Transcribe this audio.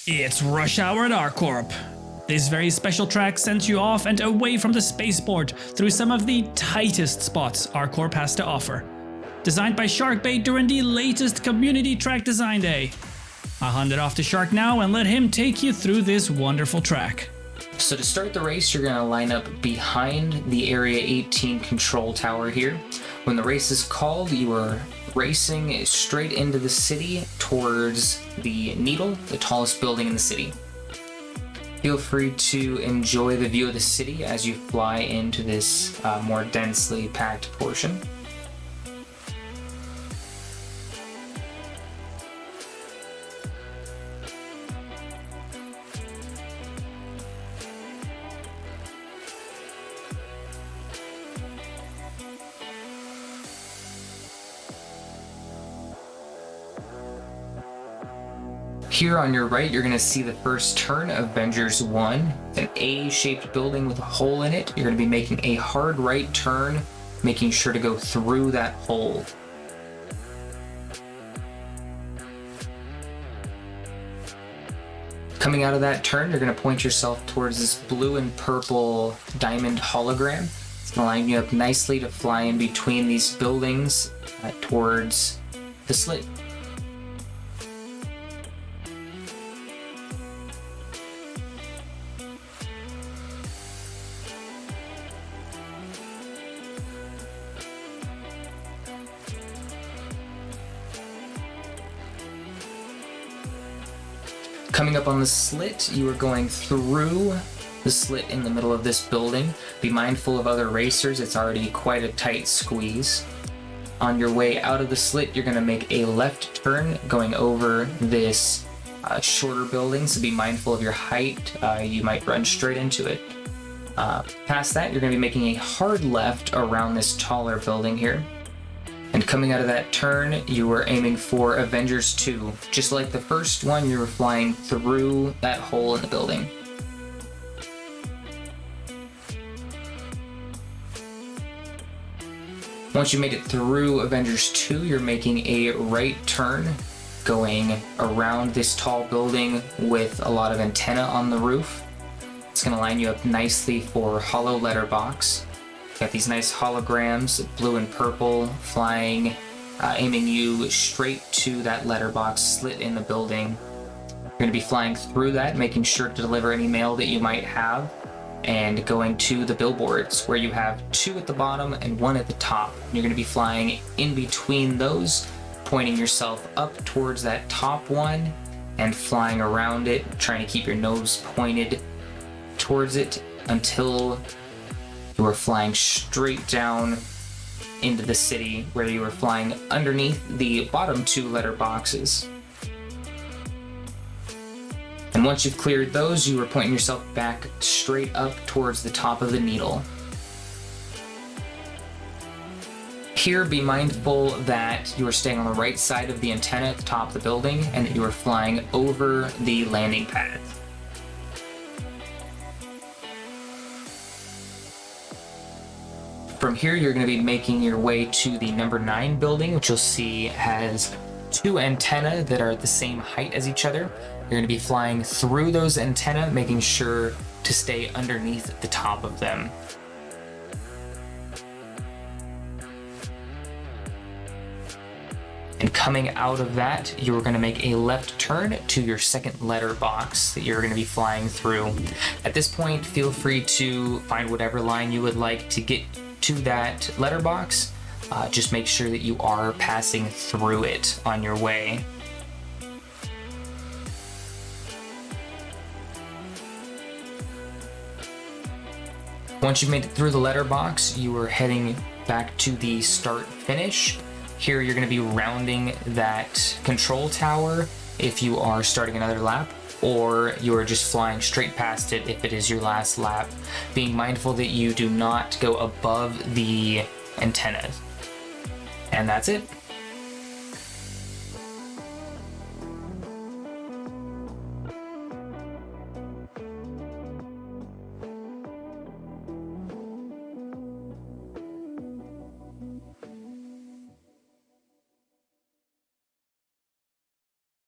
It's rush hour at R-Corp. This very special track sends you off and away from the spaceport through some of the tightest spots R-Corp has to offer. Designed by Sharkbait during the latest Community Track Design Day. I'll hand it off to Shark now and let him take you through this wonderful track. So to start the race, you're going to line up behind the Area 18 control tower here. When the race is called, you are racing straight into the city towards the Needle, the tallest building in the city. Feel free to enjoy the view of the city as you fly into this more densely packed portion. Here on your right, you're going to see the first turn of Avengers 1. It's an A-shaped building with a hole in it. You're going to be making a hard right turn, making sure to go through that hole. Coming out of that turn, you're going to point yourself towards this blue and purple diamond hologram. It's going to line you up nicely to fly in between these buildings towards the slit. Coming up on the slit, you are going through the slit in the middle of this building. Be mindful of other racers, it's already quite a tight squeeze. On your way out of the slit, you're going to make a left turn going over this shorter building, so be mindful of your height. You might run straight into it. Past that, you're going to be making a hard left around this taller building here. And coming out of that turn, you were aiming for Avengers 2. Just like the first one, you were flying through that hole in the building. Once you made it through Avengers 2, you're making a right turn, going around this tall building with a lot of antenna on the roof. It's going to line you up nicely for Hollow Letterbox. Got these nice holograms, blue and purple, flying, aiming you straight to that letterbox slit in the building. You're going to be flying through that, making sure to deliver any mail that you might have, and going to the billboards, where you have 2 at the bottom and 1 at the top. You're going to be flying in between those, pointing yourself up towards that top one, and flying around it, trying to keep your nose pointed towards it until you are flying straight down into the city, where you are flying underneath the bottom 2 letterboxes. And once you've cleared those, you are pointing yourself back straight up towards the top of the Needle. Here, be mindful that you are staying on the right side of the antenna at the top of the building, and that you are flying over the landing pads. From here, you're going to be making your way to the number 9 building, which you'll see has 2 antennae that are the same height as each other. You're going to be flying through those antennae, making sure to stay underneath the top of them. And coming out of that, you're going to make a left turn to your second letterbox that you're going to be flying through. At this point, feel free to find whatever line you would like to get to that letterbox. Just make sure that you are passing through it on your way. Once you've made it through the letterbox, you are heading back to the start finish. Here you're going to be rounding that control tower if you are starting another lap, or you are just flying straight past it if it is your last lap, being mindful that you do not go above the antennas. And that's it.